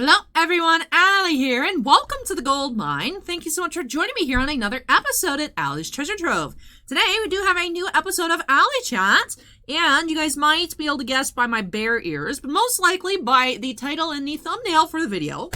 Hello everyone, Allie here, and welcome to the Gold Mine. Thank you so much for joining me here on another episode at Allie's Treasure Trove. Today we do have a new episode of ALLYCHAT, and you guys might be able to guess by my bear ears, but most likely by the title and the thumbnail for the video.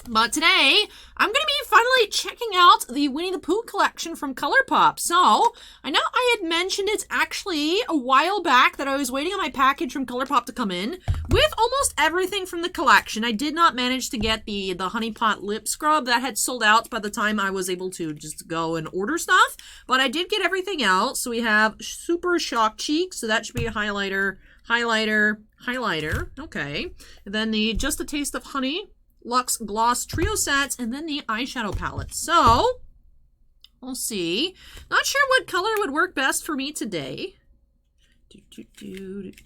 But today, I'm going to be finally checking out the Winnie the Pooh collection from ColourPop. So, I know I had mentioned it actually a while back that I was waiting on my package from ColourPop to come in with almost everything from the collection. I did not manage to get the Honey Pot lip scrub. That had sold out by the time I was able to just go and order stuff. But I did get everything else. So we have Super Shock Cheeks. So that should be a highlighter, highlighter. Okay. And then the Just a Taste of Honey Luxe Gloss Trio Sets, and then the eyeshadow palette. So, we'll see. Not sure what color would work best for me today. 100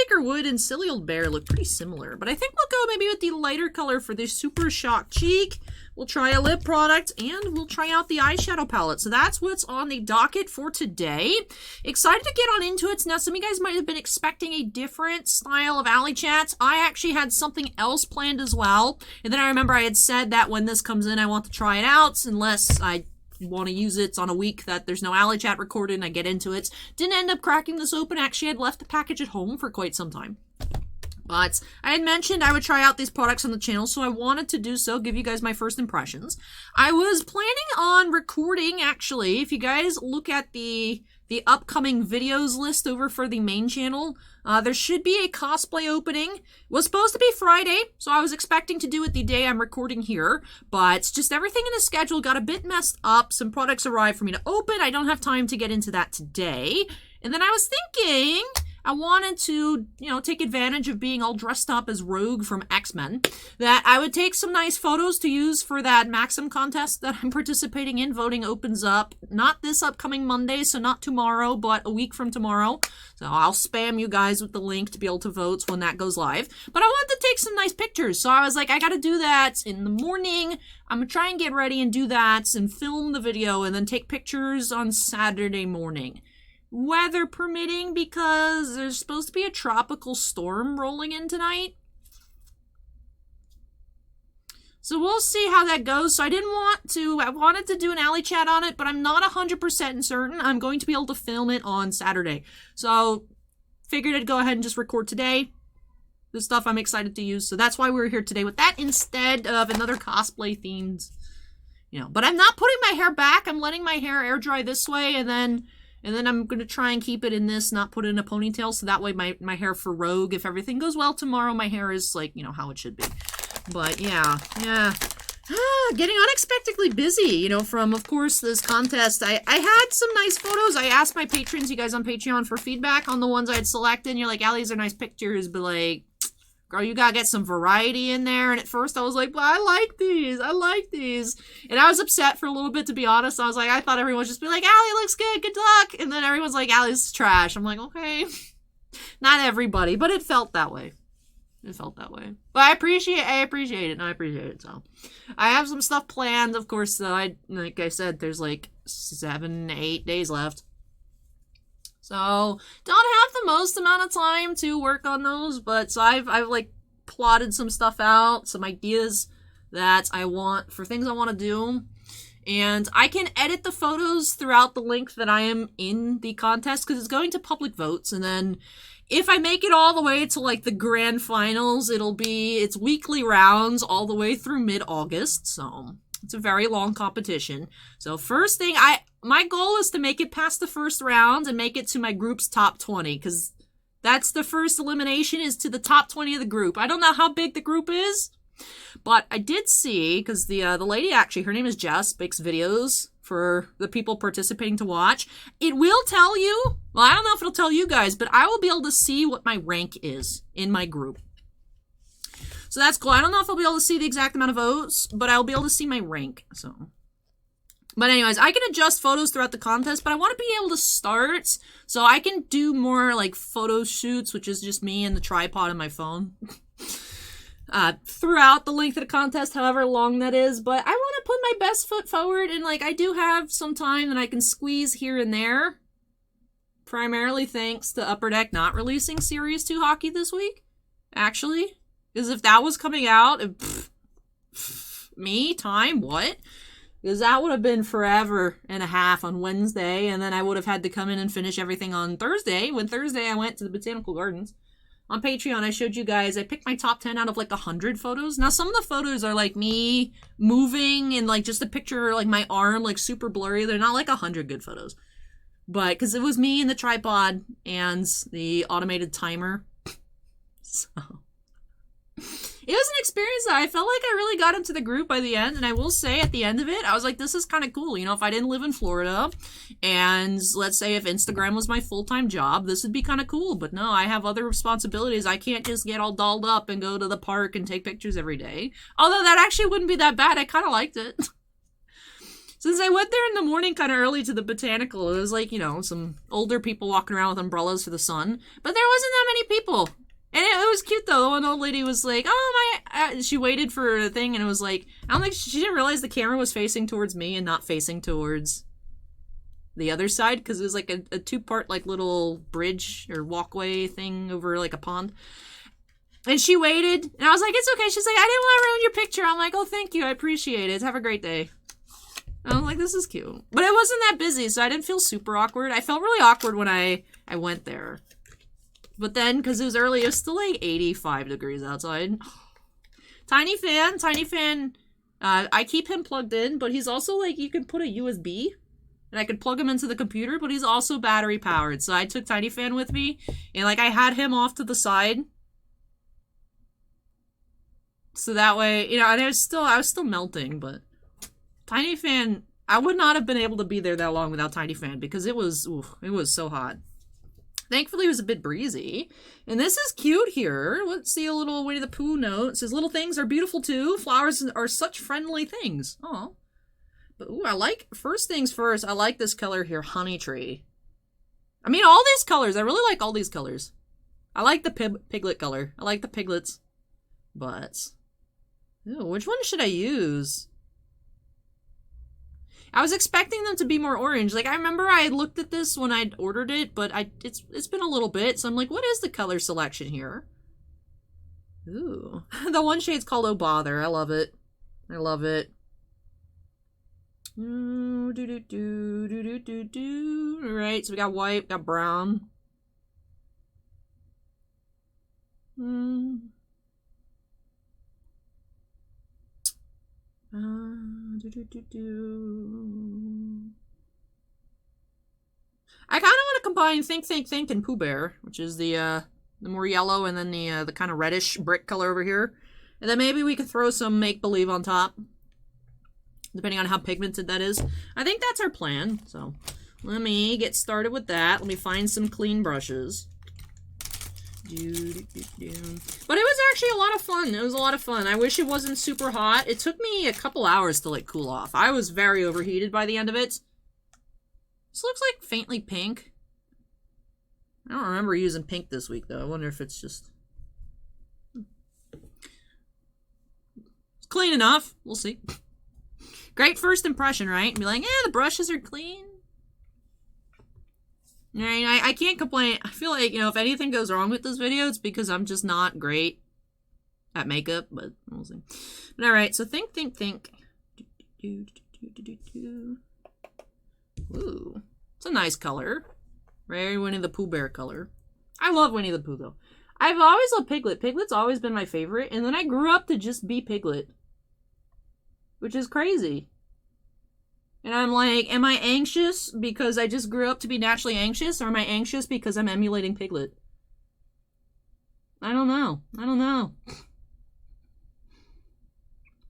Acre Wood and Silly Old Bear look pretty similar, but I think we'll go maybe with the lighter color for the Super Shock Cheek. We'll try a lip product, and we'll try out the eyeshadow palette. So that's what's on the docket for today. Excited to get on into it. Now, some of you guys might have been expecting a different style of ALLYCHAT. I actually had something else planned as well. And then I remember I had said that when this comes in, I want to try it out, unless I want to use it on a week that there's no ALLYCHAT recorded and I get into it. Didn't end up cracking this open. Actually, I'd left the package at home for quite some time. But I had mentioned I would try out these products on the channel, so I wanted to do so, give you guys my first impressions. I was planning on recording, actually, if you guys look at the upcoming videos list over for the main channel, there should be a cosplay opening. It was supposed to be Friday, so I was expecting to do it the day I'm recording here, but just everything in the schedule got a bit messed up. Some products arrived for me to open. I don't have time to get into that today. And then I was thinking I wanted to, take advantage of being all dressed up as Rogue from X-Men, that I would take some nice photos to use for that Maxim contest that I'm participating in. Voting opens up, not this upcoming Monday, so not tomorrow, but a week from tomorrow. So I'll spam you guys with the link to be able to vote when that goes live. But I wanted to take some nice pictures, so I was like, I gotta do that in the morning. I'm gonna try and get ready and do that and film the video and then take pictures on Saturday morning. Weather permitting, because there's supposed to be a tropical storm rolling in tonight. So we'll see how that goes. So I wanted to do an ALLYCHAT on it, but I'm not 100% certain I'm going to be able to film it on Saturday. So figured I'd go ahead and just record today. The stuff I'm excited to use. So that's why we're here today with that instead of another cosplay themed, But I'm not putting my hair back. I'm letting my hair air dry this way, and then I'm going to try and keep it in this, not put it in a ponytail, so that way my hair for Rogue, if everything goes well tomorrow, my hair is like, how it should be. But yeah. Getting unexpectedly busy, from, of course, this contest. I had some nice photos. I asked my patrons, you guys on Patreon, for feedback on the ones I had selected, and you're like, Allie, these are nice pictures, but like, girl, you gotta get some variety in there. And at first I was like, well, I like these. And I was upset for a little bit, to be honest. I was like, I thought everyone would just be like, Allie looks good luck. And then everyone's like, Allie's trash. I'm like, okay. Not everybody, but it felt that way. But I appreciate it. So I have some stuff planned, of course, though. Like I said, there's like 7-8 days left. So, don't have the most amount of time to work on those, but so I've like plotted some stuff out, some ideas that I want for things I want to do. And I can edit the photos throughout the length that I am in the contest, because it's going to public votes. And then if I make it all the way to like the grand finals, it's weekly rounds all the way through mid-August. So it's a very long competition. So first thing, my goal is to make it past the first round and make it to my group's top 20, because that's the first elimination, is to the top 20 of the group. I don't know how big the group is, but I did see, because the lady, actually, her name is Jess, makes videos for the people participating to watch. It will tell you, well, I don't know if it'll tell you guys, but I will be able to see what my rank is in my group. So that's cool. I don't know if I'll be able to see the exact amount of votes, but I'll be able to see my rank, so. But anyways, I can adjust photos throughout the contest, but I want to be able to start so I can do more like photo shoots, which is just me and the tripod on my phone, throughout the length of the contest, however long that is. But I want to put my best foot forward, and like I do have some time that I can squeeze here and there, primarily thanks to Upper Deck not releasing Series 2 hockey this week. actually. Because if that was coming out, me, time, what? Because that would have been forever and a half on Wednesday, and then I would have had to come in and finish everything on Thursday. When Thursday I went to the Botanical Gardens. On Patreon, I showed you guys, I picked my top 10 out of like 100 photos. Now, some of the photos are like me moving and like just a picture, like my arm, like super blurry. They're not like 100 good photos. But, because it was me and the tripod and the automated timer. So, it was an experience that I felt like I really got into the group by the end, and I will say at the end of it, I was like, this is kind of cool. You know, if I didn't live in Florida, and let's say if Instagram was my full-time job, this would be kind of cool. But no, I have other responsibilities. I can't just get all dolled up and go to the park and take pictures every day. Although that actually wouldn't be that bad. I kind of liked it. Since I went there in the morning kind of early to the Botanical, it was like, you know, some older people walking around with umbrellas for the sun. But there wasn't that many people. And it was cute, though. One old lady was like, oh, my... she waited for the thing, and it was like... I don't think... She didn't realize the camera was facing towards me and not facing towards the other side, because it was like a two-part, like, little bridge or walkway thing over, like, a pond. And she waited, and I was like, it's okay. She's like, I didn't want to ruin your picture. I'm like, oh, thank you. I appreciate it. Have a great day. And I'm like, this is cute. But it wasn't that busy, so I didn't feel super awkward. I felt really awkward when I went there. But then, because it was early, it was still like 85 degrees outside. Tiny Fan, I keep him plugged in, but he's also like, you can put a USB, and I could plug him into the computer, but he's also battery powered. So I took Tiny Fan with me, and like I had him off to the side. So that way, you know, and I was still melting, but Tiny Fan, I would not have been able to be there that long without Tiny Fan, because it was so hot. Thankfully, it was a bit breezy. And this is cute here. Let's see a little Winnie the Pooh note. It says, little things are beautiful too. Flowers are such friendly things. Oh. But, ooh, first things first, I like this color here, Honey Tree. I mean, all these colors. I really like all these colors. I like the piglet color. I like the piglets. But, ooh, which one should I use? I was expecting them to be more orange. Like, I remember I looked at this when I'd ordered it, but it's been a little bit, so I'm like, what is the color selection here? Ooh. The one shade's called Oh Bother. I love it. I love it. Alright, so we got white, got brown. I kind of want to combine Think, Think, Think and Pooh Bear, which is the more yellow and then the kind of reddish brick color over here. And then maybe we could throw some Make Believe on top, depending on how pigmented that is. I think that's our plan. So let me get started with that. Let me find some clean brushes. But it was actually a lot of fun. It was a lot of fun. I wish it wasn't super hot. It took me a couple hours to like cool off. I was very overheated by the end of it. This looks like faintly pink. I don't remember using pink this week though. I wonder if it's just... It's clean enough. We'll see. Great first impression, right? Be like, the brushes are clean. I can't complain. I feel like, you know, if anything goes wrong with this video, it's because I'm just not great at makeup, but we'll see. But alright, so think, think, think. Ooh. It's a nice color. Very Winnie the Pooh Bear color. I love Winnie the Pooh, though. I've always loved Piglet. Piglet's always been my favorite, and then I grew up to just be Piglet. Which is crazy. And I'm like, am I anxious because I just grew up to be naturally anxious, or am I anxious because I'm emulating Piglet? I don't know. I don't know.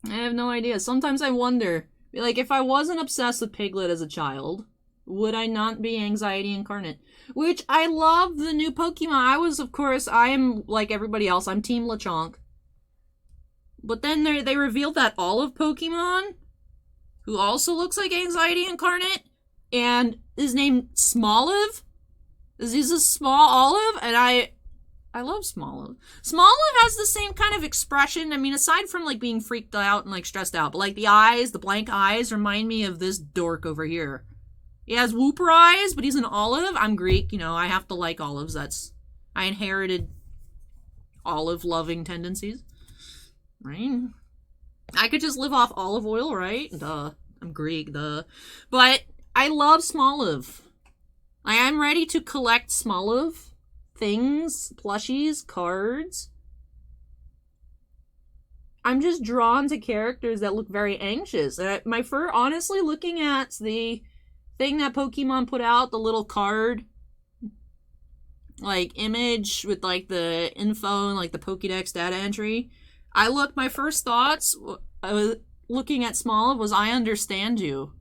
I have no idea. Sometimes I wonder, like, if I wasn't obsessed with Piglet as a child, would I not be anxiety incarnate? Which, I love the new Pokemon. I am like everybody else. I'm Team Lechonk. But then they revealed that Olive Pokemon, who also looks like Anxiety Incarnate, and is named Smolive. He's a small olive, and I love Smolive. Smolive has the same kind of expression. I mean, aside from, like, being freaked out and, like, stressed out, but, like, the eyes, the blank eyes, remind me of this dork over here. He has whooper eyes, but he's an olive. I'm Greek, you know, I have to like olives. I inherited olive-loving tendencies, right? I could just live off olive oil, right? Duh. I'm Greek, duh. But I love Smoliv. I'm ready to collect Smoliv things, plushies, cards. I'm just drawn to characters that look very anxious. Honestly, looking at the thing that Pokemon put out, the little card, like, image with, like, the info and, like, the Pokédex data entry, my first thoughts, looking at Smoliv, was, I understand you.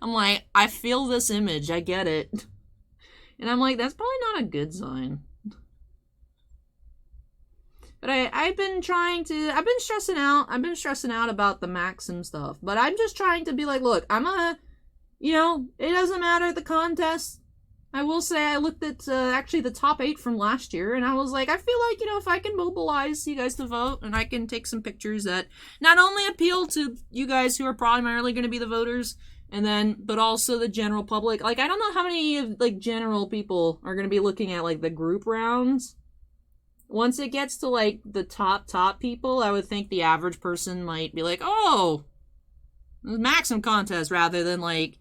I'm like, I feel this image, I get it. And I'm like, that's probably not a good sign. But I've been stressing out about the Maxim stuff. But I'm just trying to be like, look, it doesn't matter the contest. I will say I looked at, actually the top 8 from last year, and I was like, I feel like, if I can mobilize you guys to vote, and I can take some pictures that not only appeal to you guys who are primarily going to be the voters, but also the general public. Like, I don't know how many, like, general people are going to be looking at, like, the group rounds. Once it gets to, like, the top people, I would think the average person might be like, oh, Maxim contest, rather than, like,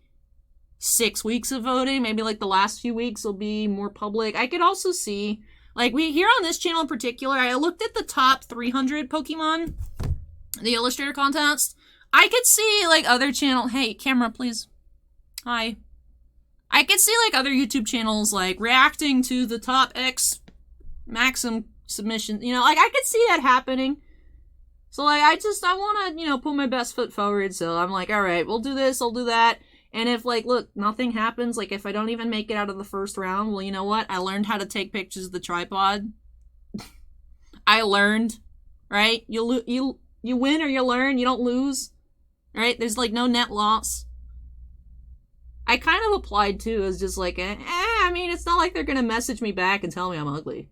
6 weeks of voting. Maybe, like, the last few weeks will be more public. I could also see, like, here on this channel in particular, I looked at the top 300 Pokemon, the Illustrator contest. I could see, like, other hey, camera, please. Hi. I could see, like, other YouTube channels, like, reacting to the top X Maxim submission. Like, I could see that happening. So, like, I want to, put my best foot forward. So I'm like, all right, we'll do this, I'll do that. And if, like, look, nothing happens, like, if I don't even make it out of the first round, well, you know what? I learned how to take pictures of the tripod. I learned, right? You win or you learn, you don't lose. Right? There's, like, no net loss. I kind of applied, too, as just, like, it's not like they're gonna message me back and tell me I'm ugly.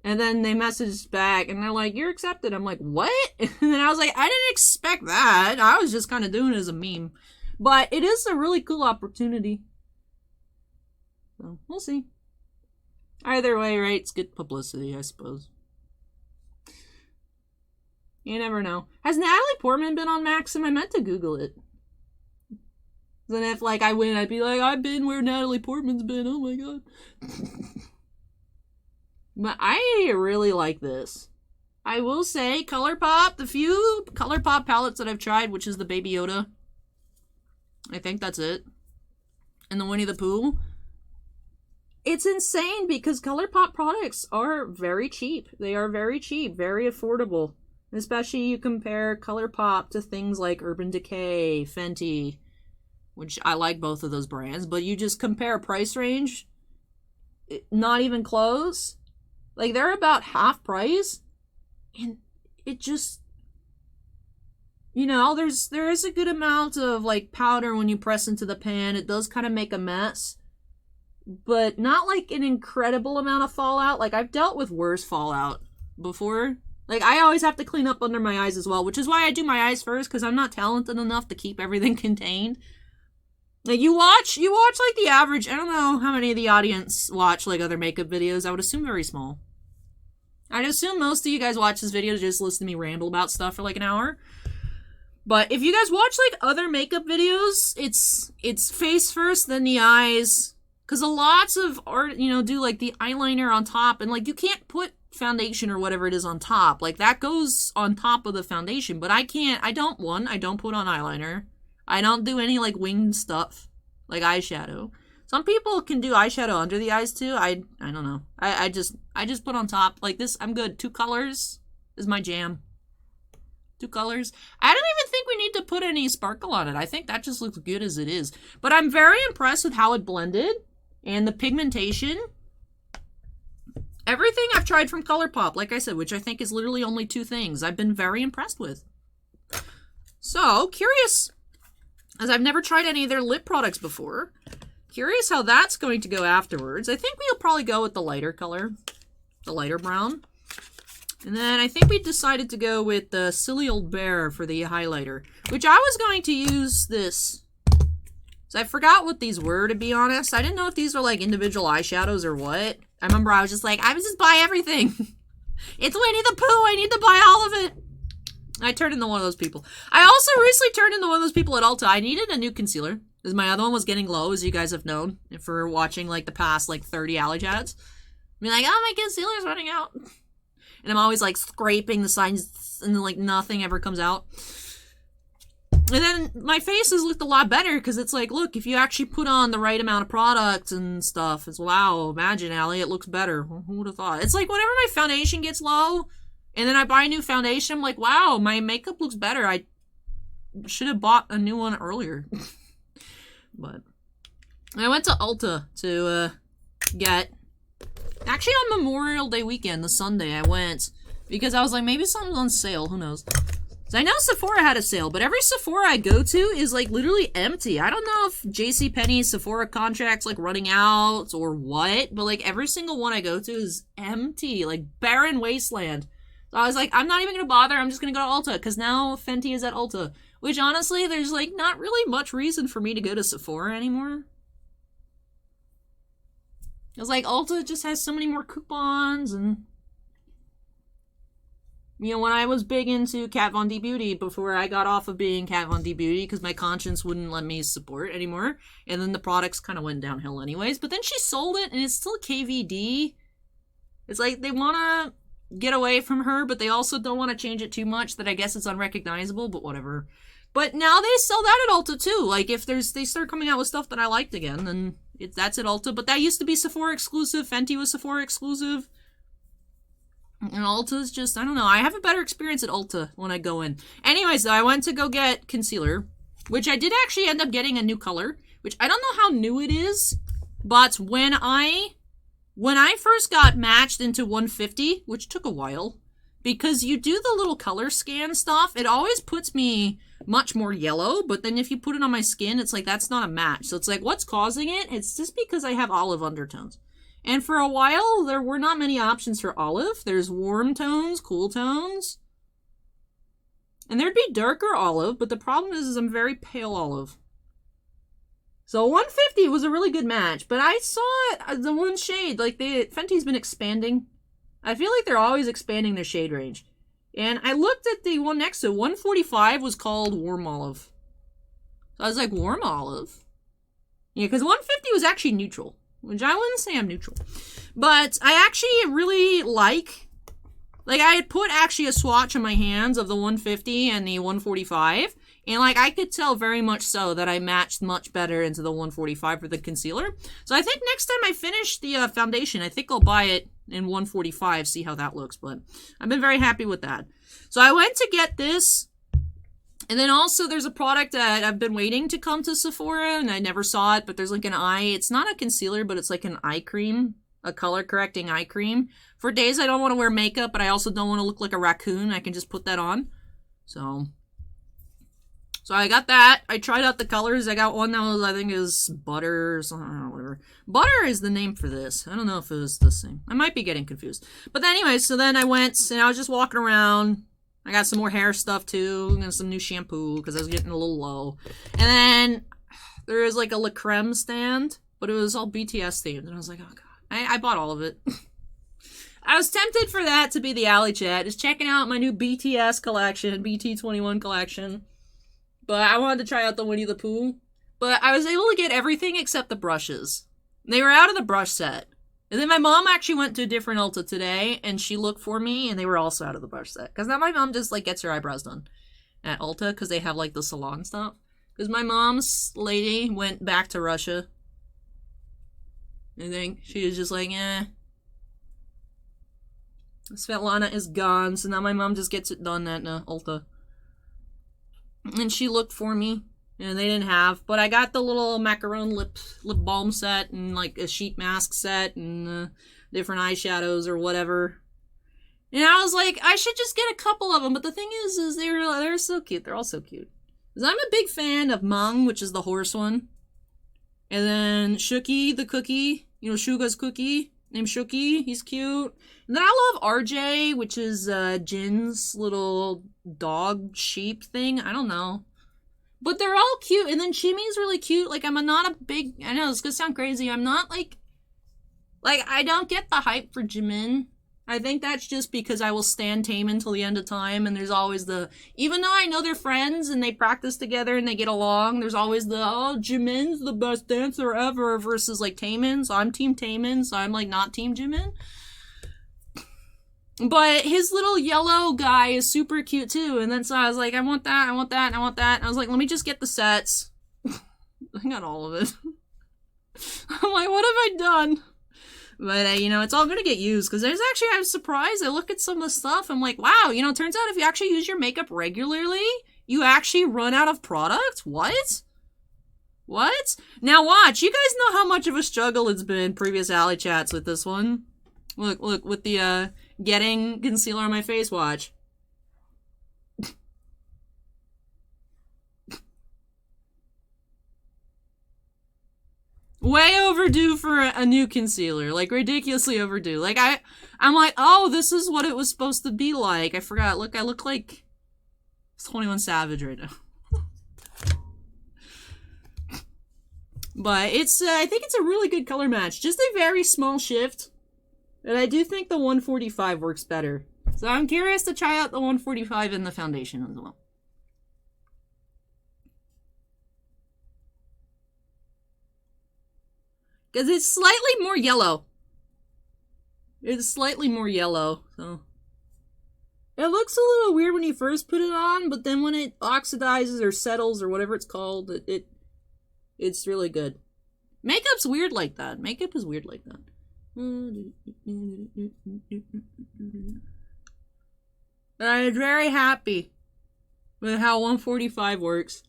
And then they messaged back, and they're like, you're accepted. I'm like, what? And then I was like, I didn't expect that. I was just kind of doing it as a meme. But it is a really cool opportunity. So, we'll see. Either way, right? It's good publicity, I suppose. You never know. Has Natalie Portman been on Maxim? I meant to Google it. Then if, like, I win, I'd be like, I've been where Natalie Portman's been. Oh my god. But I really like this. I will say, ColourPop, the few ColourPop palettes that I've tried, which is the Baby Yoda. I think that's it. And the Winnie the Pooh. It's insane because ColourPop products are very cheap. They are very cheap, very affordable. Especially you compare ColourPop to things like Urban Decay, Fenty, which I like both of those brands, but you just compare price range, not even close. Like, they're about half price, and it just, there is a good amount of, like, powder when you press into the pan. It does kind of make a mess, but not, like, an incredible amount of fallout. Like, I've dealt with worse fallout before. Like, I always have to clean up under my eyes as well, which is why I do my eyes first, because I'm not talented enough to keep everything contained. Like, you watch, like, the average, I don't know how many of the audience watch, like, other makeup videos. I would assume very small. I'd assume most of you guys watch this video to just listen to me ramble about stuff for, like, an hour. But if you guys watch, like, other makeup videos, it's face first, then the eyes. Because a lot of art, do, like, the eyeliner on top, and, like, you can't put foundation or whatever it is on top. Like, that goes on top of the foundation, but I don't put on eyeliner. I don't do any, like, winged stuff, like eyeshadow. Some people can do eyeshadow under the eyes too. I don't know. I just put on top like this. I'm good. 2 colors is my jam. 2 colors. I don't even think we need to put any sparkle on it. I think that just looks good as it is. But I'm very impressed with how it blended and the pigmentation. Everything I've tried from ColourPop, like I said, which I think is literally only 2 things, I've been very impressed with. So, curious, as I've never tried any of their lip products before. Curious how that's going to go afterwards. I think we'll probably go with the lighter color, the lighter brown. And then I think we decided to go with the Silly Old Bear for the highlighter, which I was going to use this. So I forgot what these were, to be honest. I didn't know if these were like individual eyeshadows or what. I remember I was just like, I would just buy everything. It's Winnie the Pooh. I need to buy all of it. I turned into one of those people. I also recently turned into one of those people at Ulta. I needed a new concealer because my other one was getting low, as you guys have known, for watching like the past like 30 ALLYCHATs. Be like, oh, my concealer's running out. And I'm always like scraping the sides and like nothing ever comes out. And then my face has looked a lot better because it's like, look, if you actually put on the right amount of product and stuff, it's wow, imagine, Allie, it looks better. Who would have thought? It's like whenever my foundation gets low and then I buy a new foundation, I'm like, wow, my makeup looks better. I should have bought a new one earlier. But I went to Ulta to get... Actually, on Memorial Day weekend, the Sunday, I went because I was like, maybe something's on sale. Who knows? So I know Sephora had a sale, but every Sephora I go to is like literally empty. I don't know if JCPenney's Sephora contract's like running out or what, but like every single one I go to is empty, like barren wasteland. So I was like, I'm not even gonna bother. I'm just gonna go to Ulta because now Fenty is at Ulta, which honestly, there's like not really much reason for me to go to Sephora anymore. It's like Ulta just has so many more coupons and, you know, when I was big into Kat Von D Beauty before I got off of being Kat Von D Beauty because my conscience wouldn't let me support anymore, and then the products kind of went downhill anyways, but then she sold it and it's still KVD. It's like they want to get away from her, but they also don't want to change it too much that I guess it's unrecognizable, but whatever. But now they sell that at Ulta too. Like if they start coming out with stuff that I liked again, then that's at Ulta. But that used to be Sephora exclusive. Fenty was Sephora exclusive. And Ulta's just, I don't know. I have a better experience at Ulta when I go in. Anyways, though, I went to go get concealer, which I did actually end up getting a new color, which I don't know how new it is, but when I first got matched into 150, which took a while, because you do the little color scan stuff, it always puts me much more yellow, but then if you put it on my skin, it's like, that's not a match. So it's like, what's causing it? It's just because I have olive undertones. And for a while, there were not many options for olive. There's warm tones, cool tones. And there'd be darker olive, but the problem is I'm very pale olive. So 150 was a really good match, but I saw it, the one shade, like Fenty's been expanding. I feel like they're always expanding their shade range. And I looked at the one next to it. 145 was called warm olive. So I was like, warm olive? Yeah, because 150 was actually neutral, which I wouldn't say I'm neutral. But I actually really like I had put actually a swatch on my hands of the 150 and the 145. And like I could tell very much so that I matched much better into the 145 for the concealer. So I think next time I finish the foundation, I think I'll buy it in 145, see how that looks. But I've been very happy with that. So I went to get this. And then also there's a product that I've been waiting to come to Sephora and I never saw it, but there's like an eye, it's not a concealer, but it's like an eye cream, a color correcting eye cream. For days I don't want to wear makeup, but I also don't want to look like a raccoon. I can just put that on. So I got that. I tried out the colors. I got one that was, I think is butter or something, I don't know, whatever. Butter is the name for this. I don't know if it was the same. I might be getting confused. But anyway, so then I went and I was just walking around. I got some more hair stuff too, and some new shampoo because I was getting a little low. And then there is like a La Creme stand, but it was all BTS themed. And I was like, oh god. I bought all of it. I was tempted for that to be the ALLYCHAT, just checking out my new BTS collection, BT21 collection. But I wanted to try out the Winnie the Pooh. But I was able to get everything except the brushes. They were out of the brush set. And then my mom actually went to a different Ulta today, and she looked for me, and they were also out of the brush set. Because now my mom just, like, gets her eyebrows done at Ulta, because they have, like, the salon stuff. Because my mom's lady went back to Russia. I think she was just like, eh. Svetlana is gone, so now my mom just gets it done at Ulta. And she looked for me, and they didn't have. But I got the little macaron lip balm set, and like a sheet mask set, and different eyeshadows or whatever. And I was like, I should just get a couple of them. But the thing is they're so cute. They're all so cute. Because I'm a big fan of Mang, which is the horse one. And then Shuki, the cookie. You know, Shuga's cookie. Named Shuki. He's cute. And then I love RJ, which is Jin's little dog sheep thing. I don't know. But they're all cute. And then Chimmy's really cute. Like, I'm not a big... I know, it's gonna sound crazy. I'm not, like Like, I don't get the hype for Jimin. I think that's just because I will stand Taemin till the end of time, and there's always the, even though I know they're friends and they practice together and they get along, there's always the, oh, Jimin's the best dancer ever versus like Taemin, so I'm team Taemin, so I'm like not team Jimin. But his little yellow guy is super cute too, and then so I was like, I want that, I want that, I want that, and I was like, let me just get the sets. I got all of it. I'm like, what have I done? But, you know, it's all gonna get used, because there's actually, I was surprised, I look at some of the stuff, I'm like, wow, you know, it turns out if you actually use your makeup regularly, you actually run out of product? What? What? Now watch, you guys know how much of a struggle it's been previous ALLYCHATs with this one. Look, with the, getting concealer on my face, watch. Way overdue for a new concealer. Like, ridiculously overdue. Like, I'm like, oh, this is what it was supposed to be like. I forgot. Look, I look like 21 Savage right now. But it's, I think it's a really good color match. Just a very small shift. And I do think the 145 works better. So I'm curious to try out the 145 in the foundation as well. Because it's slightly more yellow. It's slightly more yellow, so. It looks a little weird when you first put it on, but then when it oxidizes or settles or whatever it's called, it's really good. Makeup's weird like that. Makeup is weird like that. But I'm very happy with how 145 works.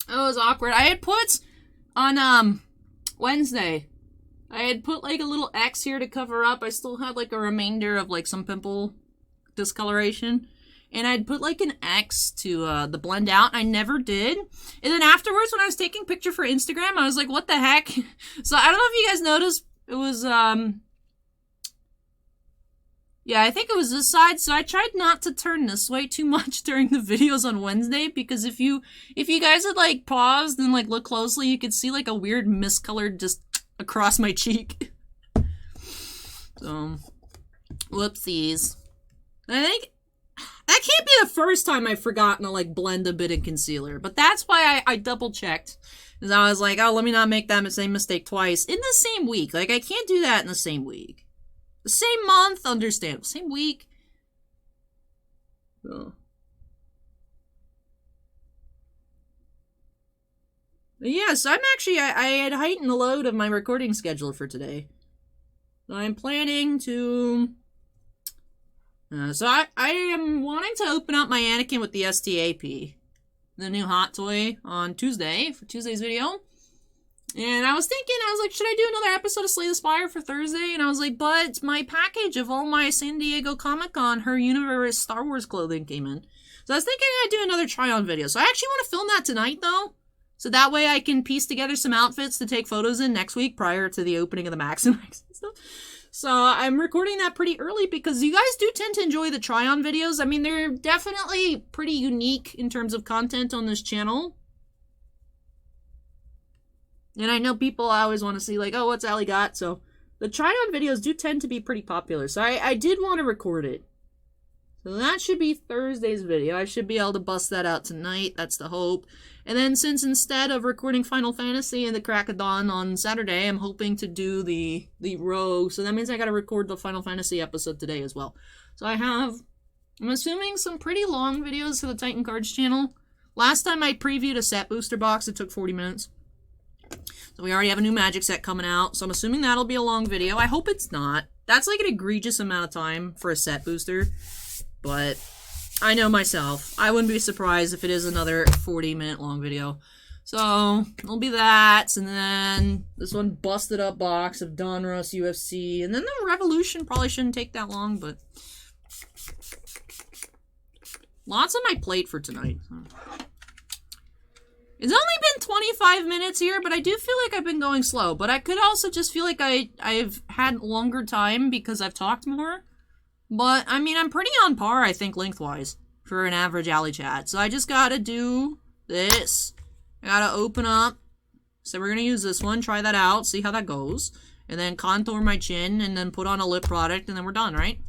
It was awkward. I had put on Wednesday, I had put like a little X here to cover up. I still had like a remainder of like some pimple discoloration. And I'd put like an X to the blend out. I never did. And then afterwards, when I was taking a picture for Instagram, I was like, what the heck? So I don't know if you guys noticed. It was, yeah, I think it was this side. So I tried not to turn this way too much during the videos on Wednesday. Because if you guys had like paused and like look closely, you could see like a weird miscolored just across my cheek. So, whoopsies. I think that can't be the first time I've forgotten to like blend a bit of concealer, but that's why I double checked. Because I was like, oh, let me not make that same mistake twice in the same week. Like, I can't do that in the same week. The same month, understandable. Same week. So. Yes, I'm actually, I had heightened the load of my recording schedule for today. I'm planning to... so I am wanting to open up my Anakin with the STAP, the new hot toy, on Tuesday, for Tuesday's video. And I was thinking, I was like, should I do another episode of Slay the Spire for Thursday? And I was like, but my package of all my San Diego Comic-Con, Her Universe Star Wars clothing came in. So I was thinking I'd do another try-on video. So I actually want to film that tonight, though. So that way I can piece together some outfits to take photos in next week prior to the opening of the Max and Max and stuff. So I'm recording that pretty early because you guys do tend to enjoy the try-on videos. I mean, they're definitely pretty unique in terms of content on this channel. And I know people always want to see, like, oh, what's Ally got? So the try-on videos do tend to be pretty popular. So I did want to record it. So that should be Thursday's video. I should be able to bust that out tonight. That's the hope. And then since instead of recording Final Fantasy and the Crack of Dawn on Saturday, I'm hoping to do the Rogue. So that means I got to record the Final Fantasy episode today as well. So I'm assuming some pretty long videos for the Titan Cards channel. Last time I previewed a set booster box, it took 40 minutes. So we already have a new magic set coming out. So I'm assuming that'll be a long video. I hope it's not. That's like an egregious amount of time for a set booster. But I know myself. I wouldn't be surprised if it is another 40-minute long video. So it'll be that. And then this one busted up box of Donruss UFC. And then the Revolution probably shouldn't take that long. But lots on my plate for tonight. It's only been 25 minutes here, but I do feel like I've been going slow. But I could also just feel like I've had longer time because I've talked more. But, I mean, I'm pretty on par, I think, lengthwise for an average ALLYCHAT. So I just gotta do this. I gotta open up. So we're gonna use this one, try that out, see how that goes. And then contour my chin, and then put on a lip product, and then we're done, right?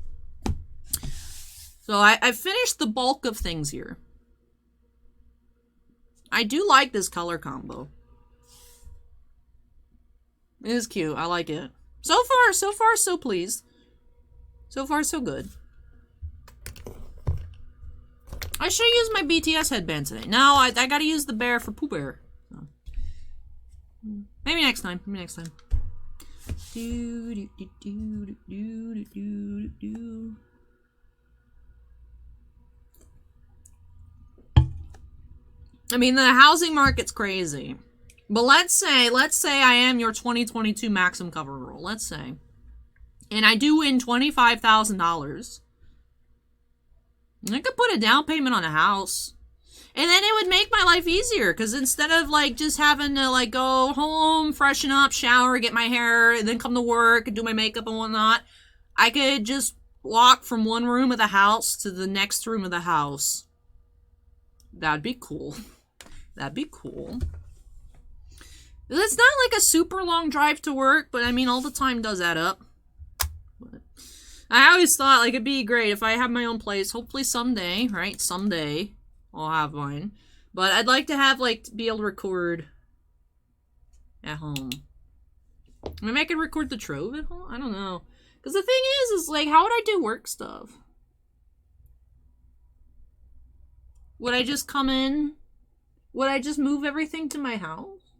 So I finished the bulk of things here. I do like this color combo. It is cute. I like it. So far, so pleased. So far, so good. I should use my BTS headband today. No, I gotta use the bear for Pooh Bear. So. Maybe next time. Maybe next time. I mean, the housing market's crazy. But let's say I am your 2022 maximum cover girl. Let's say. And I do win $25,000. I could put a down payment on a house. And then it would make my life easier. Because instead of, like, just having to, like, go home, freshen up, shower, get my hair, and then come to work and do my makeup and whatnot, I could just walk from one room of the house to the next room of the house. That'd be cool. That'd be cool. It's not like a super long drive to work, but I mean, all the time does add up. But I always thought, like, it'd be great if I have my own place. Hopefully someday, right? Someday I'll have mine. But I'd like to have, like, be able to record at home. Maybe I could record the Trove at home? I don't know. Because the thing is, like, how would I do work stuff? Would I just come in? Would I just move everything to my house?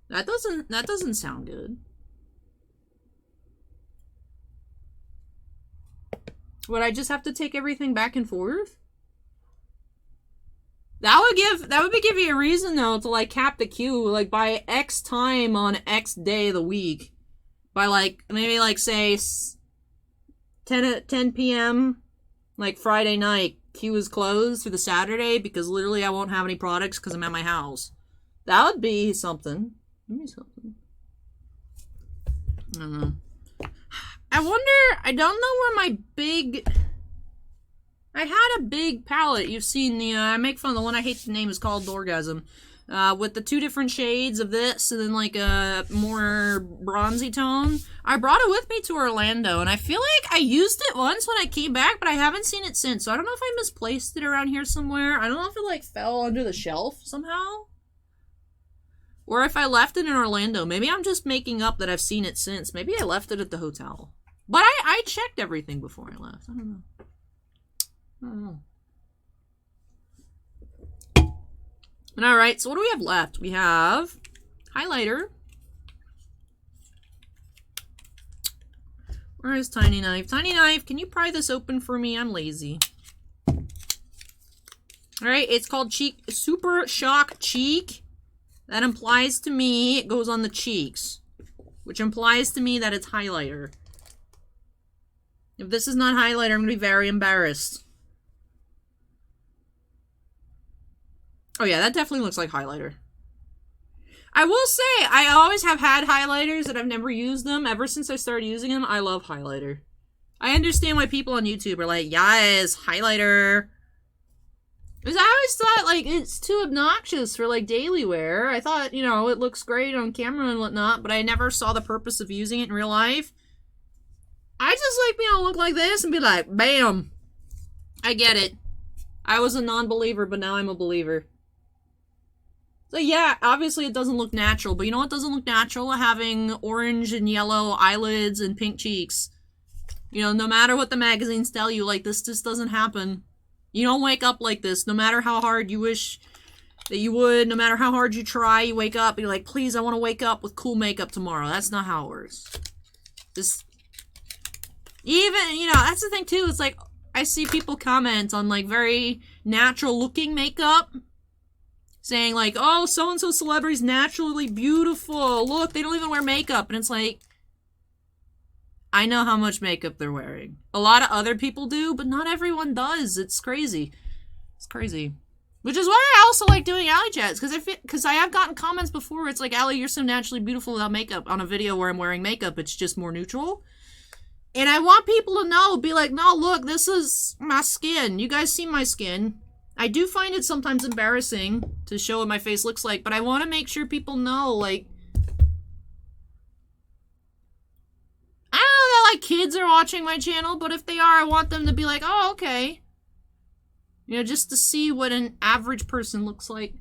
That doesn't sound good. Would I just have to take everything back and forth? That would give you a reason though to like cap the queue like by X time on X day of the week. By like maybe like say 10 p.m. like Friday night. Queue is closed for the Saturday because literally I won't have any products because I'm at my house. That would be something. Maybe something. I don't know. I wonder, I don't know where my big... I had a big palette. You've seen the, I make fun of the one I hate the name is called Orgasm. With the two different shades of this and then like a more bronzy tone. I brought it with me to Orlando and I feel like I used it once when I came back, but I haven't seen it since. So I don't know if I misplaced it around here somewhere. I don't know if it like fell under the shelf somehow. Or if I left it in Orlando. Maybe I'm just making up that I've seen it since. Maybe I left it at the hotel. But I checked everything before I left. I don't know. I don't know. Alright, so what do we have left? We have highlighter. Where is Tiny Knife? Tiny Knife, can you pry this open for me? I'm lazy. Alright, it's called Cheek Super Shock Cheek. That implies to me it goes on the cheeks. Which implies to me that it's highlighter. If this is not highlighter, I'm going to be very embarrassed. Oh yeah, that definitely looks like highlighter. I will say, I always have had highlighters and I've never used them. Ever since I started using them, I love highlighter. I understand why people on YouTube are like, yes, highlighter. Because I always thought, like, it's too obnoxious for, like, daily wear. I thought, you know, it looks great on camera and whatnot, but I never saw the purpose of using it in real life. I just like being able to look like this and be like, bam. I get it. I was a non-believer, but now I'm a believer. So yeah, obviously it doesn't look natural, but you know what doesn't look natural? Having orange and yellow eyelids and pink cheeks. You know, no matter what the magazines tell you, like, this just doesn't happen. You don't wake up like this, no matter how hard you wish that you would, no matter how hard you try, you wake up and you're like, please, I want to wake up with cool makeup tomorrow. That's not how it works. Just, even, you know, that's the thing too, it's like, I see people comment on, like, very natural-looking makeup, saying, like, oh, so-and-so celebrity's naturally beautiful. Look, they don't even wear makeup. And it's like, I know how much makeup they're wearing. A lot of other people do, but not everyone does. It's crazy. It's crazy. Which is why I also like doing Alley Chats, because I have gotten comments before. It's like, Allie, you're so naturally beautiful without makeup. On a video where I'm wearing makeup, it's just more neutral. And I want people to know, be like, no, look, this is my skin. You guys see my skin. I do find it sometimes embarrassing to show what my face looks like, but I want to make sure people know, like, I don't know that, like, kids are watching my channel, but if they are, I want them to be like, oh, okay. You know, just to see what an average person looks like.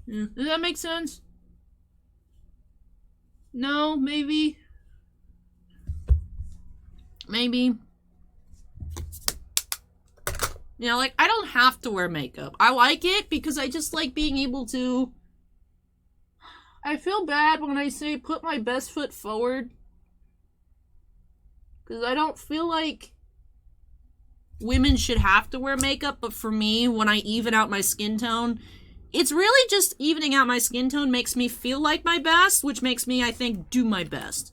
Yeah. Does that make sense? No, maybe. Maybe. You know, like, I don't have to wear makeup. I like it because I just like being able to... I feel bad when I say put my best foot forward. Because I don't feel like women should have to wear makeup, but for me, when I even out my skin tone, it's really just evening out my skin tone makes me feel like my best, which makes me, I think, do my best.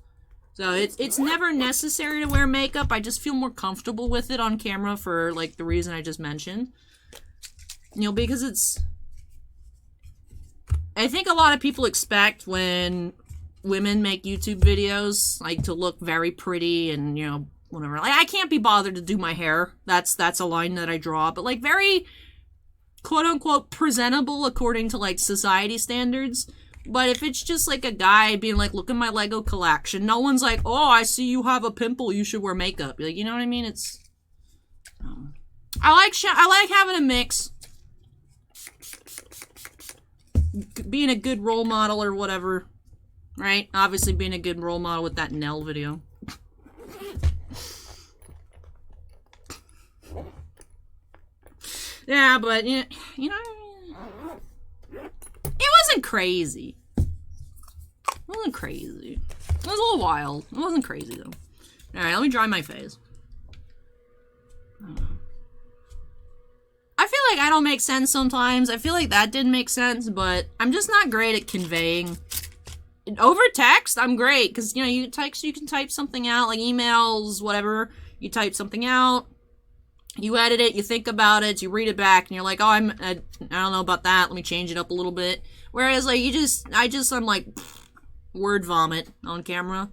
So it's never necessary to wear makeup. I just feel more comfortable with it on camera for, like, the reason I just mentioned. You know, because it's... I think a lot of people expect when women make YouTube videos, like, to look very pretty and, you know, whatever. Like, I can't be bothered to do my hair. That's a line that I draw. But, like, very, quote-unquote, presentable according to, like, society standards. But if it's just, like, a guy being like, look at my Lego collection, no one's like, oh, I see you have a pimple, you should wear makeup. Like, you know what I mean? It's... I like having a mix. Being a good role model or whatever. Right? Obviously being a good role model with that Nell video. Yeah, but, you know, it wasn't crazy. It wasn't crazy. It was a little wild. It wasn't crazy, though. Alright, let me dry my face. I feel like I don't make sense sometimes. I feel like that didn't make sense, but I'm just not great at conveying. Over text, I'm great, because, you know, you can type something out, like emails, whatever. You type something out. You edit it, you think about it, you read it back, and you're like, oh, I don't know about that, let me change it up a little bit. Whereas, like, I'm like, word vomit on camera.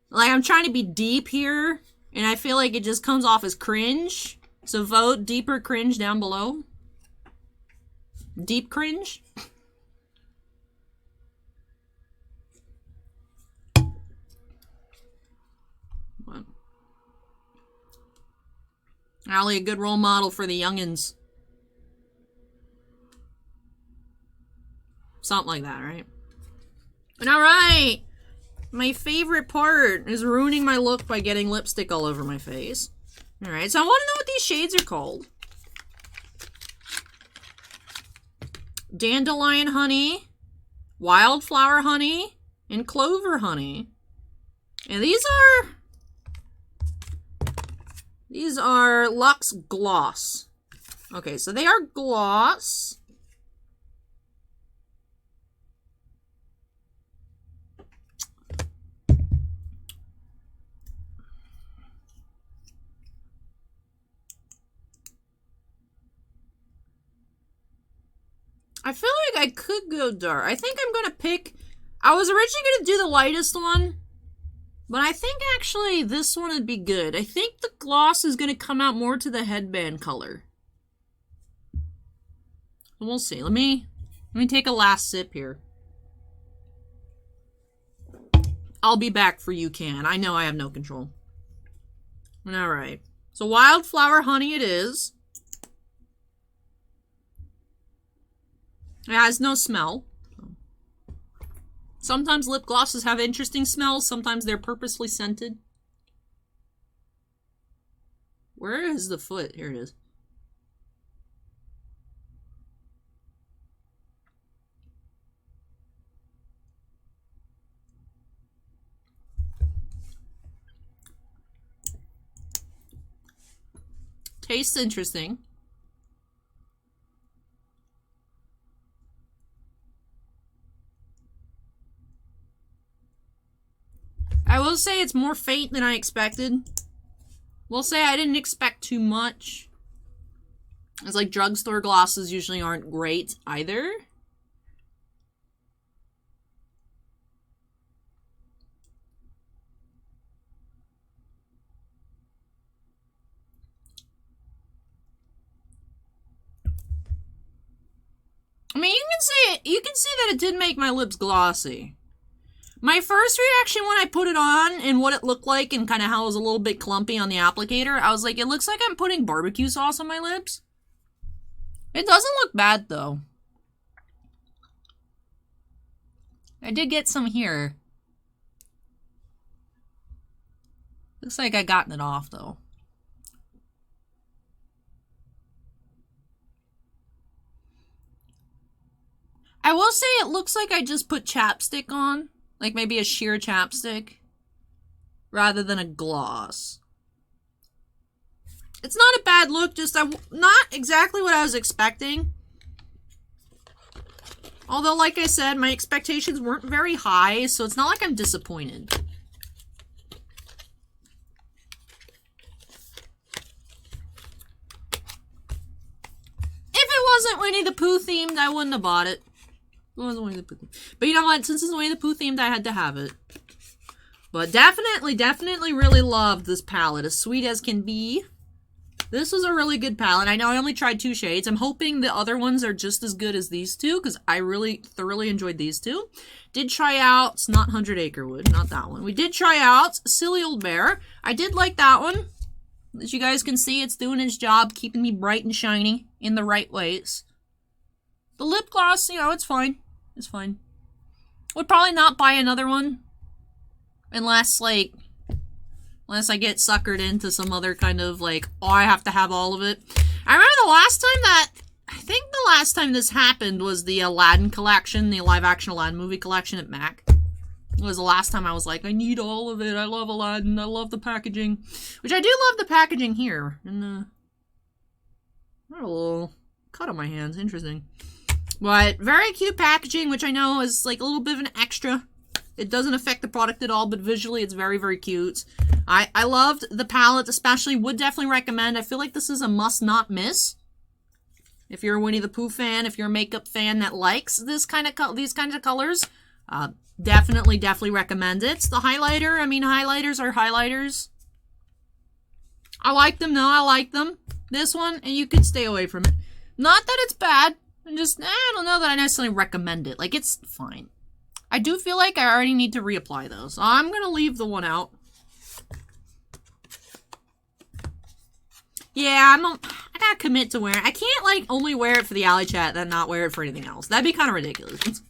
Like, I'm trying to be deep here, and I feel like it just comes off as cringe. So vote deeper cringe down below. Deep cringe. What? Allie, a good role model for the youngins. Something like that, right? And alright! My favorite part is ruining my look by getting lipstick all over my face. Alright, so I want to know what these shades are called. Dandelion Honey, Wildflower Honey, and Clover Honey. And these are Luxe Gloss. Okay, so they are gloss. I feel like I could go dark. I think I'm gonna pick... I was originally gonna do the lightest one, but I think actually this one would be good. I think the gloss is gonna come out more to the headband color. We'll see. Let me take a last sip here. I'll be back for you, Can. I know I have no control. Alright. So Wildflower Honey it is. It has no smell. Sometimes lip glosses have interesting smells. Sometimes they're purposely scented. Where is the foot? Here it is. Tastes interesting. I will say it's more faint than I expected. We'll say I didn't expect too much. It's like drugstore glosses usually aren't great either. I mean, you can see that it did make my lips glossy. My first reaction when I put it on and what it looked like and kind of how it was a little bit clumpy on the applicator, I was like, it looks like I'm putting barbecue sauce on my lips. It doesn't look bad, though. I did get some here. Looks like I gotten it off, though. I will say it looks like I just put chapstick on. Like maybe a sheer chapstick. Rather than a gloss. It's not a bad look, just not exactly what I was expecting. Although, like I said, my expectations weren't very high, so it's not like I'm disappointed. If it wasn't Winnie the Pooh themed, I wouldn't have bought it. It wasn't Winnie the Pooh themed. But you know what? Since it's Winnie the Pooh themed, I had to have it. But definitely really loved this palette. As sweet as can be. This was a really good palette. I know I only tried 2 shades. I'm hoping the other ones are just as good as these two, because I really thoroughly enjoyed these two. Did try out, it's not 100 Acre Wood, not that one. We did try out Silly Old Bear. I did like that one. As you guys can see, it's doing its job, keeping me bright and shiny in the right ways. The lip gloss, you know, it's fine. It's fine. Would probably not buy another one. Unless I get suckered into some other kind of, like, oh, I have to have all of it. I remember the last time this happened was the Aladdin collection, the live-action Aladdin movie collection at MAC. It was the last time I was like, I need all of it. I love Aladdin. I love the packaging. Which I do love the packaging here. And, got a little cut on my hands. Interesting. But very cute packaging, which I know is, like, a little bit of an extra. It doesn't affect the product at all, but visually it's very, very cute. I loved the palette, especially. Would definitely recommend. I feel like this is a must not miss. If you're a Winnie the Pooh fan, if you're a makeup fan that likes these kinds of colors, definitely recommend it. The highlighter, I mean, highlighters are highlighters. I like them, no, I like them. This one, and you could stay away from it. Not that it's bad. I don't know that I necessarily recommend it. Like, it's fine. I do feel like I already need to reapply those. So I'm going to leave the one out. Yeah, I gotta commit to wearing it. I can't, like, only wear it for the ALLYCHAT and then not wear it for anything else. That'd be kind of ridiculous.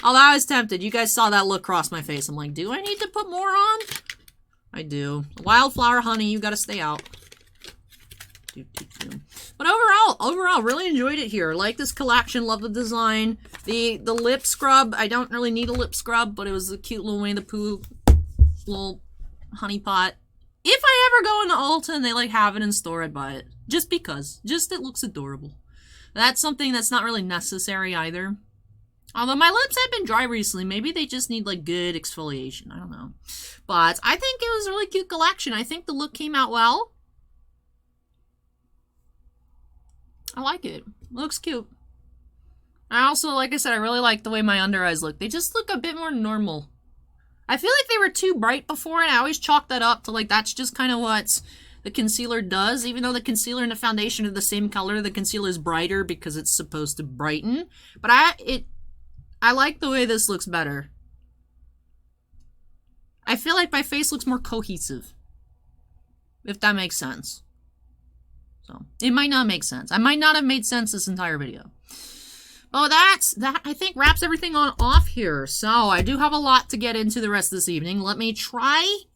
Although I was tempted. You guys saw that look cross my face. I'm like, do I need to put more on? I do. Wildflower Honey, you gotta stay out. But overall, really enjoyed it here. Like this collection, love the design. The lip scrub, I don't really need a lip scrub, but it was a cute little Winnie the Pooh little honey pot. If I ever go into Ulta and they like have it in store, I'd buy it. Just because. Just it looks adorable. That's something that's not really necessary either. Although my lips have been dry recently. Maybe they just need like good exfoliation. I don't know. But I think it was a really cute collection. I think the look came out well. I like it. Looks cute. I also, like I said, I really like the way my under eyes look. They just look a bit more normal. I feel like they were too bright before, and I always chalk that up to, like, that's just kind of what the concealer does. Even though the concealer and the foundation are the same color, the concealer is brighter because it's supposed to brighten. But I like the way this looks better. I feel like my face looks more cohesive. If that makes sense. So, it might not make sense. I might not have made sense this entire video. Well, that I think wraps everything off here. So, I do have a lot to get into the rest of this evening. Let me try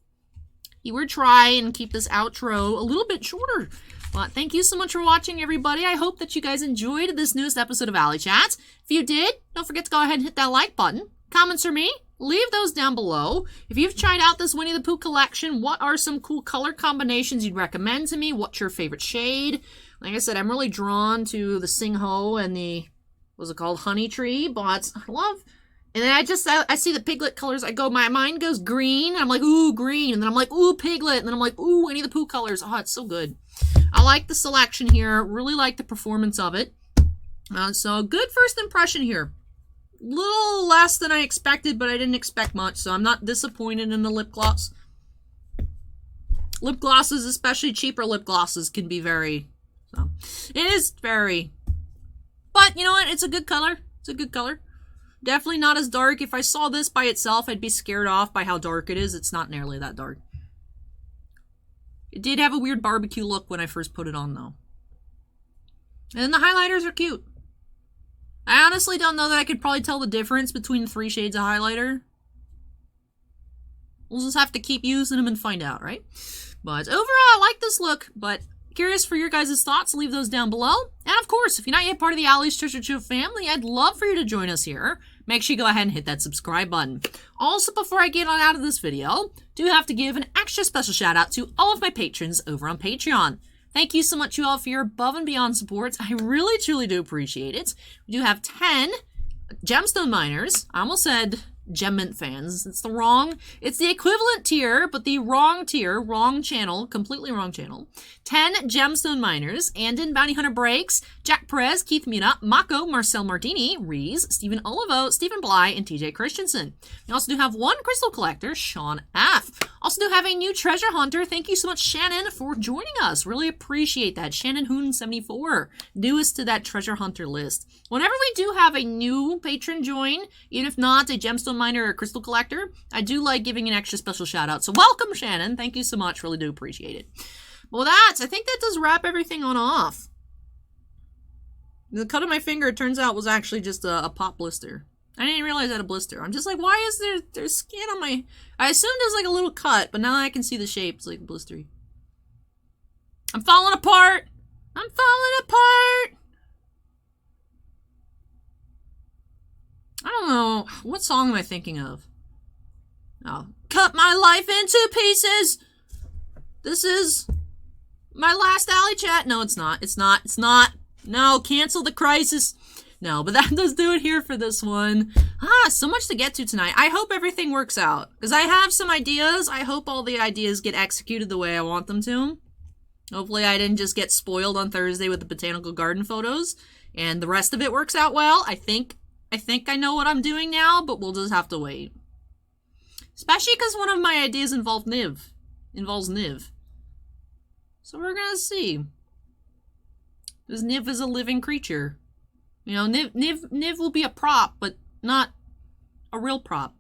and keep this outro a little bit shorter. But thank you so much for watching, everybody. I hope that you guys enjoyed this newest episode of ALLYCHAT. If you did, don't forget to go ahead and hit that like button. Comments for me, leave those down below. If you've tried out this Winnie the Pooh collection, what are some cool color combinations you'd recommend to me? What's your favorite shade? Like I said, I'm really drawn to the Sing Ho and the, what's it called, Honey Tree, but I love, and then I see the Piglet colors, my mind goes green, and I'm like, ooh, green, and then I'm like, ooh, Piglet, and then I'm like, ooh, Winnie the Pooh colors. Oh, it's so good. I like the selection here. Really like the performance of it. So good first impression here. Little less than I expected, but I didn't expect much, so I'm not disappointed in the lip gloss. Lip glosses, especially cheaper lip glosses, can be very... So, it is very... But, you know what? It's a good color. It's a good color. Definitely not as dark. If I saw this by itself, I'd be scared off by how dark it is. It's not nearly that dark. It did have a weird barbecue look when I first put it on, though. And the highlighters are cute. I honestly don't know that I could probably tell the difference between 3 shades of highlighter. We'll just have to keep using them and find out, right? But overall, I like this look, but curious for your guys' thoughts. Leave those down below. And of course, if you're not yet part of the Ally's Treasure Trove family, I'd love for you to join us here. Make sure you go ahead and hit that subscribe button. Also, before I get on out of this video, do have to give an extra special shout out to all of my patrons over on Patreon. Thank you so much, you all, for your above and beyond support. I really, truly do appreciate it. We do have 10 gemstone miners. I almost said Gem Mint fans. It's the equivalent tier, but the wrong tier, wrong channel, completely wrong channel. 10 gemstone miners, Andon, Bounty Hunter Breaks, Jack Perez, Keith Muna, Mako, Marcel Martini, Rees, Stephen Olivo, Stephen Bly, and TJ Christensen. We also do have one crystal collector, Sean F. Also do have a new treasure hunter. Thank you so much, Shannon, for joining us. Really appreciate that. Shannon Hoon 74, newest to that treasure hunter list. Whenever we do have a new patron join, even if not a gemstone miner or a crystal collector, I do like giving an extra special shout out. So welcome, Shannon. Thank you so much. Really do appreciate it. Well, I think that does wrap everything on off. The cut of my finger, it turns out, was actually just a pop blister. I didn't realize I had a blister. I'm just like, why is there's skin on my... I assumed it was like a little cut, but now I can see the shape. It's like blistery. I'm falling apart! I'm falling apart! I don't know. What song am I thinking of? Oh. Cut my life into pieces! This is my last ALLYCHAT. No, it's not. It's not. It's not. No, cancel the crisis. No, but that does do it here for this one. So much to get to tonight. I hope everything works out, because I have some ideas. I hope all the ideas get executed the way I want them to. Hopefully I didn't just get spoiled on Thursday with the botanical garden photos, and the rest of it works out well. I think I know what I'm doing now, but we'll just have to wait. Especially because one of my ideas involves Niv. So we're gonna see. Because Niv is a living creature. You know, Niv will be a prop, but not a real prop.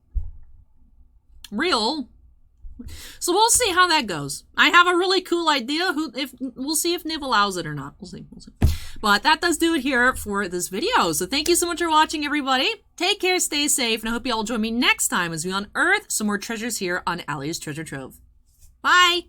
Real. So we'll see how that goes. I have a really cool idea. We'll see if Niv allows it or not. We'll see. But that does do it here for this video. So thank you so much for watching, everybody. Take care, stay safe, and I hope you all join me next time as we unearth some more treasures here on Ally's Treasure Trove. Bye!